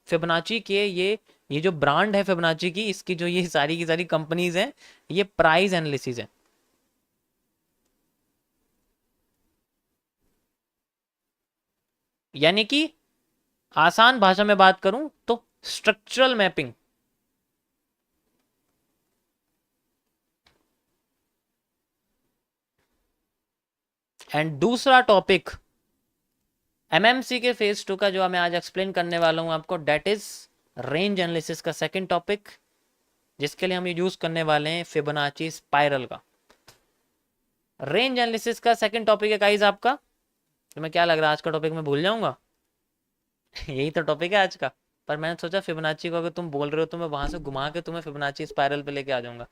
Fibonacci के ये जो ब्रांड है फिबोनाची की, इसकी जो ये सारी की सारी कंपनीज हैं, ये प्राइस एनालिसिस है। यानी कि आसान भाषा में बात करूं तो स्ट्रक्चरल मैपिंग। एंड दूसरा टॉपिक एमएमसी के फेज 2 का जो मैं आज एक्सप्लेन करने वाला हूं आपको, डेट इज रेंज एनालिसिस का सेकंड टॉपिक, जिसके लिए हम यूज करने वाले हैं फिबोनाची स्पाइरल का। रेंज एनालिसिस का सेकंड टॉपिक है गाइस आपका। तुम्हें क्या लग रहा है आज का टॉपिक मैं भूल जाऊंगा? यही तो टॉपिक है आज का। पर मैंने सोचा फिबोनाची को अगर तुम बोल रहे हो तो मैं वहां से घुमा के तुम्हें फिबोनाची स्पाइरल पे लेके आ जाऊंगा,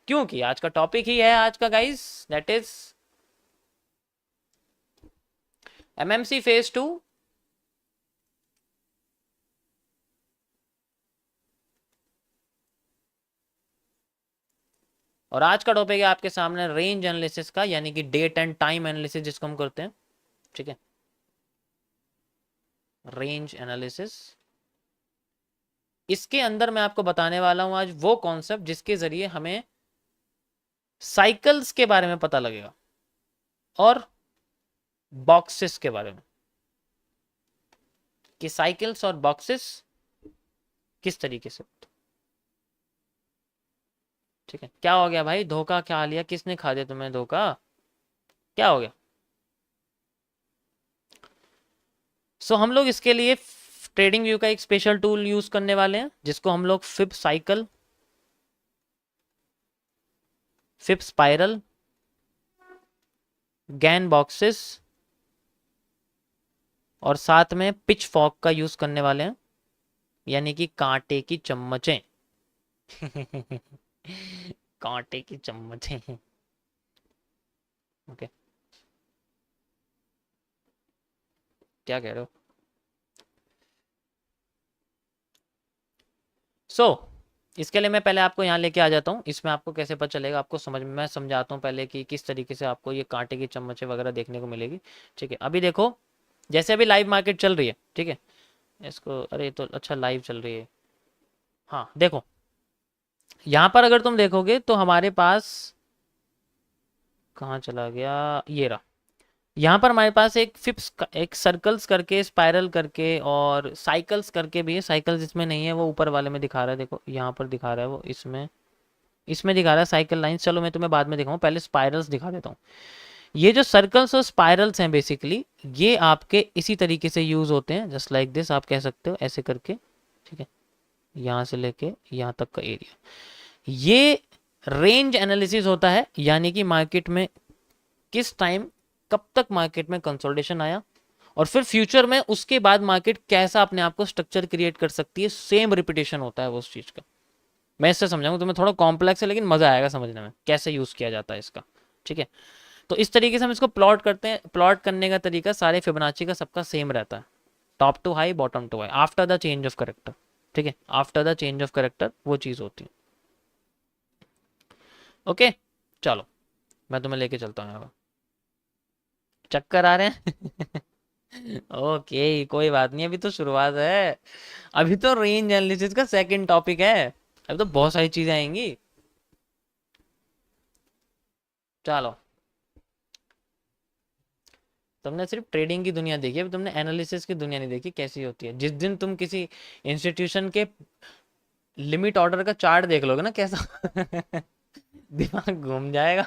क्योंकि आज का टॉपिक ही है आज का guys, that is MMC phase 2 और आज का टॉपिक है आपके सामने रेंज एनालिसिस का, यानी कि डेट एंड टाइम एनालिसिस जिसको हम करते हैं। ठीक है, रेंज एनालिसिस। इसके अंदर मैं आपको बताने वाला हूं आज वो कॉन्सेप्ट जिसके जरिए हमें साइकिल्स के बारे में पता लगेगा और बॉक्सेस के बारे में, कि साइकिल्स और बॉक्सेस किस तरीके से। ठीक है, क्या हो गया भाई, धोखा खा लिया? किसने खा दिया तुम्हें धोखा? क्या हो गया? हम लोग इसके लिए ट्रेडिंग व्यू का एक स्पेशल टूल यूज करने वाले हैं, जिसको हम लोग fib cycle, fib spiral, Gann boxes और साथ में पिच फॉक का यूज करने वाले हैं, यानी कि कांटे की चम्मचें। कांटे की चम्मचें। ओके, क्या कह रहे हो? इसके लिए मैं पहले आपको यहाँ लेके आ जाता हूँ। इसमें आपको कैसे पता चलेगा, आपको समझ में, मैं समझाता हूँ पहले कि किस तरीके से आपको ये कांटे की चम्मचें वगैरह देखने को मिलेगी। ठीक है, अभी देखो, जैसे अभी लाइव मार्केट चल रही है, ठीक है, इसको, अरे तो अच्छा लाइव चल रही है। हाँ देखो, यहाँ पर अगर तुम देखोगे तो हमारे पास, कहाँ चला गया, ये रहा। यहाँ पर हमारे पास एक फिप्स, एक सर्कल्स करके, स्पाइरल करके और साइकिल्स करके भी है। साइकिल्स इसमें नहीं है, वो ऊपर वाले में दिखा रहा है, देखो यहाँ पर दिखा रहा है, वो इसमें, इसमें दिखा रहा है साइकिल लाइंस। चलो मैं तुम्हें बाद में दिखाऊँ, पहले स्पाइरल्स दिखा देता हूँ। ये जो सर्कल्स और स्पाइरल्स हैं बेसिकली, ये आपके इसी तरीके से यूज होते हैं, जस्ट लाइक दिस, आप कह सकते हो ऐसे करके। ठीक है, यहाँ से लेके यहाँ तक का एरिया, ये रेंज एनालिसिस होता है, यानी कि मार्केट में किस टाइम, कब तक मार्केट में कंसोलिडेशन आया, और फिर फ्यूचर में उसके बाद मार्केट कैसा अपने आप को स्ट्रक्चर क्रिएट कर सकती है। सेम रिपीटेशन होता है वो उस चीज का। मैं इससे समझाऊंगा तुम्हें, थोड़ा कॉम्प्लेक्स है लेकिन मजा आएगा समझने में कैसे यूज किया जाता है इसका। ठीक है, तो इस तरीके से हम इसको प्लॉट करते हैं। प्लॉट करने का तरीका सारे फिबोनाची का सबका सेम रहता है, top to high, bottom to high, after the change of character. ठीक है, after the change of character वो चीज होती है। ओके, चलो मैं तुम्हें लेके चलता हूँ यहाँ। चक्कर आ रहे हैं? ओके, कोई बात नहीं, अभी तो शुरुआत है। अभी तो रेंज एनालिसिस का सेकंड टॉपिक है, अभी तो बहुत सारी चीजें आएंगी। चलो, तुमने सिर्फ ट्रेडिंग की दुनिया देखी, अभी तुमने एनालिसिस की दुनिया नहीं देखी कैसी होती है। जिस दिन तुम किसी इंस्टीट्यूशन के लिमिट ऑर्डर का चार्ट देख लोगे ना कैसा, दिमाग घूम जाएगा।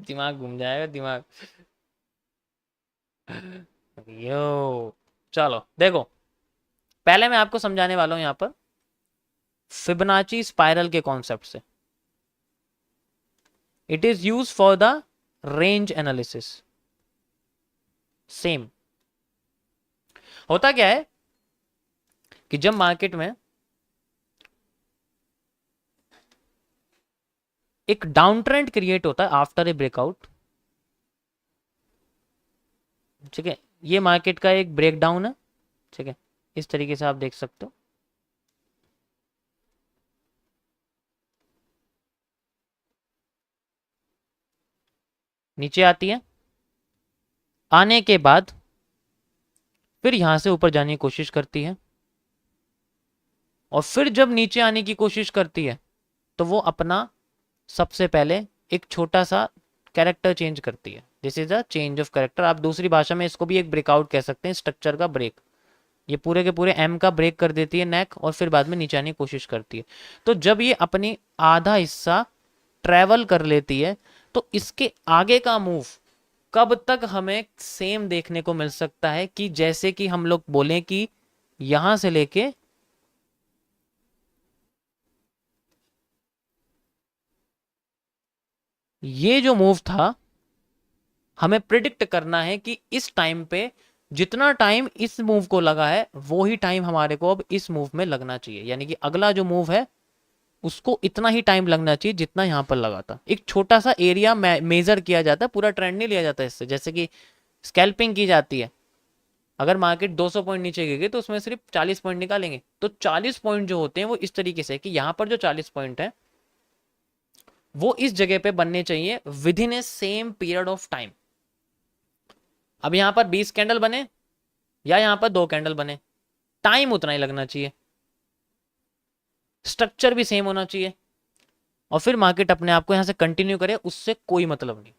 दिमाग घूम जाएगा, दिमाग। यो, चलो देखो, पहले मैं आपको समझाने वाला हूं यहाँ पर फिबोनाची स्पाइरल के कॉन्सेप्ट से। It is use for the range analysis. Same होता क्या है कि जब मार्केट में एक डाउन ट्रेंड क्रिएट होता है आफ्टर ए ब्रेकआउट, ठीक है, ये मार्केट का एक ब्रेकडाउन है। ठीक है, इस तरीके से आप देख सकते हो। नीचे आती है, आने के बाद फिर यहां से ऊपर जाने की कोशिश करती है, और फिर जब नीचे आने की कोशिश करती है तो वो अपना सबसे पहले एक छोटा सा कैरेक्टर चेंज करती है। This is a change of character. आप दूसरी भाषा में इसको भी एक ब्रेकआउट कह सकते हैं, स्ट्रक्चर का ब्रेक। ये पूरे के पूरे एम का ब्रेक कर देती है नेक, और फिर बाद में नीचे आने की कोशिश करती है। तो जब ये अपनी आधा हिस्सा ट्रेवल कर लेती है तो इसके आगे का मूव कब तक हमें सेम देखने को मिल सकता है कि जैसे कि हम लोग बोलें कि यहां से लेके ये जो मूव था, हमें प्रिडिक्ट करना है कि इस टाइम पे जितना टाइम इस मूव को लगा है वो ही टाइम हमारे को अब इस मूव में लगना चाहिए। यानी कि अगला जो मूव है उसको इतना ही टाइम लगना चाहिए जितना यहां पर लगा था। एक छोटा सा एरिया मेजर किया जाता है, पूरा ट्रेंड नहीं लिया जाता इससे। जैसे कि स्कैल्पिंग की जाती है, अगर मार्केट 200 पॉइंट नीचे गिर गई तो उसमें सिर्फ 40 पॉइंट निकालेंगे। तो 40 पॉइंट जो होते हैं वो इस तरीके से कि यहां पर जो 40 पॉइंट है वो इस जगह पे बनने चाहिए with in A same period of time. अब यहां पर 20 कैंडल बने या यहां पर 2 कैंडल बने, टाइम उतना ही लगना चाहिए, स्ट्रक्चर भी सेम होना चाहिए, और फिर मार्केट अपने आप को यहां से कंटिन्यू करे, उससे कोई मतलब नहीं।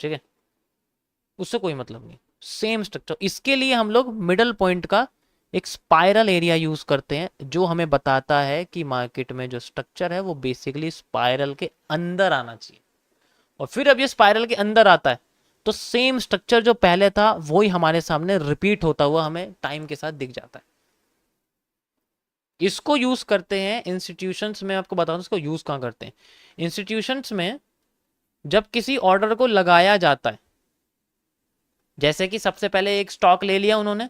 ठीक है, उससे कोई मतलब नहीं, सेम स्ट्रक्चर। इसके लिए हम लोग मिडल पॉइंट का एक स्पाइरल एरिया यूज करते हैं, जो हमें बताता है कि मार्केट में जो स्ट्रक्चर है वो बेसिकली स्पाइरल के अंदर आना चाहिए। और फिर अब ये स्पाइरल के अंदर आता है तो सेम स्ट्रक्चर जो पहले था वही हमारे सामने रिपीट होता हुआ हमें टाइम के साथ दिख जाता है। इसको यूज करते हैं इंस्टीट्यूशंस में। आपको बताऊं इसको यूज कहां करते हैं। इंस्टीट्यूशंस में जब किसी ऑर्डर को लगाया जाता है, जैसे कि सबसे पहले एक स्टॉक ले लिया उन्होंने,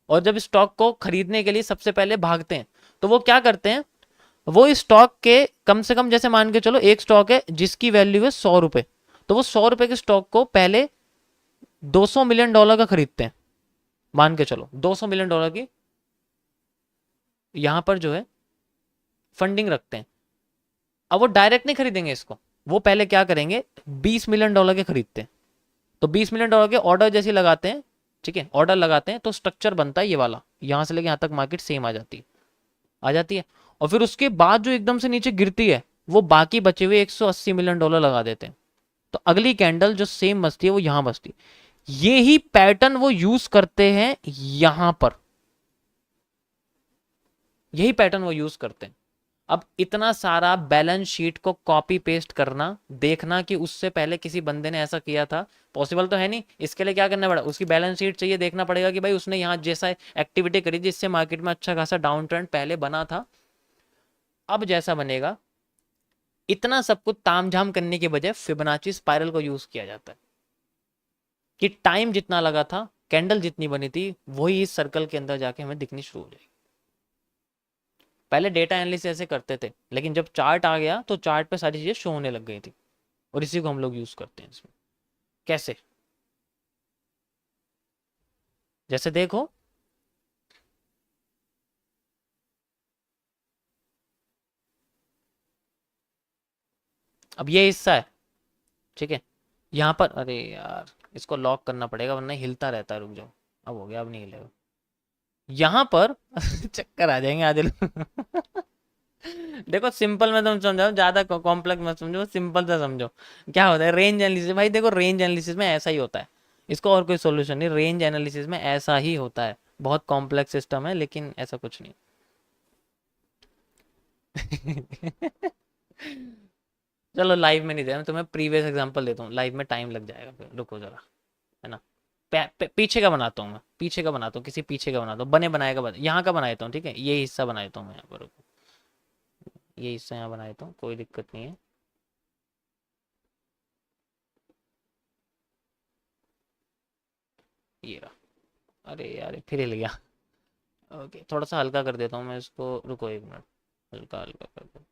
और जब स्टॉक को खरीदने के लिए सबसे पहले भागते हैं तो वो क्या करते हैं, वो इस स्टॉक के कम से कम, जैसे मान के चलो एक स्टॉक है जिसकी वैल्यू है 100 रुपए, तो वो 100 रुपए के स्टॉक को पहले 200 मिलियन डॉलर का खरीदते हैं। मान के चलो 200 मिलियन डॉलर की यहां पर जो है फंडिंग रखते हैं। अब वो डायरेक्ट नहीं खरीदेंगे इसको, वो पहले क्या करेंगे, 20 मिलियन डॉलर के खरीदते हैं। तो 20 मिलियन डॉलर के ऑर्डर जैसे लगाते हैं, ठीक है, ऑर्डर लगाते हैं तो स्ट्रक्चर बनता है ये वाला, यहां से लेके यहां तक मार्केट सेम आ जाती है। और फिर उसके बाद जो एकदम से नीचे गिरती है वो बाकी बचे हुए 180 मिलियन डॉलर लगा देते हैं। तो अगली कैंडल जो सेम बचती है वो यहां बचती है। ये ही पैटर्न वो यूज करते हैं यहां पर, यही पैटर्न वो यूज करते हैं। अब इतना सारा बैलेंस शीट को कॉपी पेस्ट करना, देखना कि उससे पहले किसी बंदे ने ऐसा किया था, पॉसिबल तो है नहीं। इसके लिए क्या करना पड़ा, उसकी बैलेंस शीट चाहिए, देखना पड़ेगा कि भाई उसने यहाँ जैसा एक्टिविटी करी जिससे मार्केट में अच्छा खासा डाउन ट्रेंड पहले बना था, अब जैसा बनेगा। इतना सब कुछ तामझाम करने के बजाय फिबोनाची स्पाइरल को यूज किया जाता है कि टाइम जितना लगा था, कैंडल जितनी बनी थी, वही इस सर्कल के अंदर जाके हमें दिखनी शुरू हो जाएगी। पहले डेटा एनालिसिस ऐसे करते थे, लेकिन जब चार्ट आ गया तो चार्ट पे सारी चीजें शो होने लग गई थी, और इसी को हम लोग यूज करते हैं इसमें। कैसे, जैसे देखो, अब ये हिस्सा है, ठीक है, यहाँ पर, अरे यार इसको लॉक करना पड़ेगा वरना हिलता रहता है। रुक जाओ, अब हो गया, अब नहीं हिलेगा। यहाँ पर चक्कर आ जाएंगे आधे लोग। देखो सिंपल में तुम समझाओ, ज्यादा कॉम्प्लेक्स मत समझो, सिंपल सा समझो। क्या होता है रेंज एनालिसिस, भाई देखो रेंज एनालिसिस में ऐसा ही होता है, इसको और कोई सोल्यूशन नहीं, रेंज एनालिसिस में ऐसा ही होता है। बहुत कॉम्प्लेक्स सिस्टम है लेकिन ऐसा कुछ नहीं। चलो लाइव में नहीं दे रहा, मैं तुम्हें प्रीवियस एग्जांपल देता हूँ, लाइव में टाइम लग जाएगा, फिर रुको जरा, है ना। पीछे का बनाता हूँ मैं, पीछे का बनाता हूँ, किसी पीछे का बनाता हूँ, बने बनाए का यहाँ का बना देता हूँ, ठीक है, ये हिस्सा बना देता हूँ मैं यहाँ पर, रुको, ये हिस्सा यहाँ बना देता हूँ, कोई दिक्कत नहीं है। ये रहा, अरे यार फिर हिल गया। ओके, थोड़ा सा हल्का कर देता हूँ मैं इसको, रुको 1 मिनट, हल्का हल्का कर दो।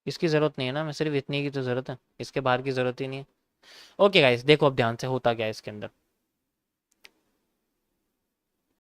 इसकी ज़रूरत नहीं है ना, मैं सिर्फ इतनी की तो ज़रूरत है, इसके बाहर की ज़रूरत ही नहीं है। ओके गाइस, देखो अब ध्यान से होता क्या है इसके अंदर।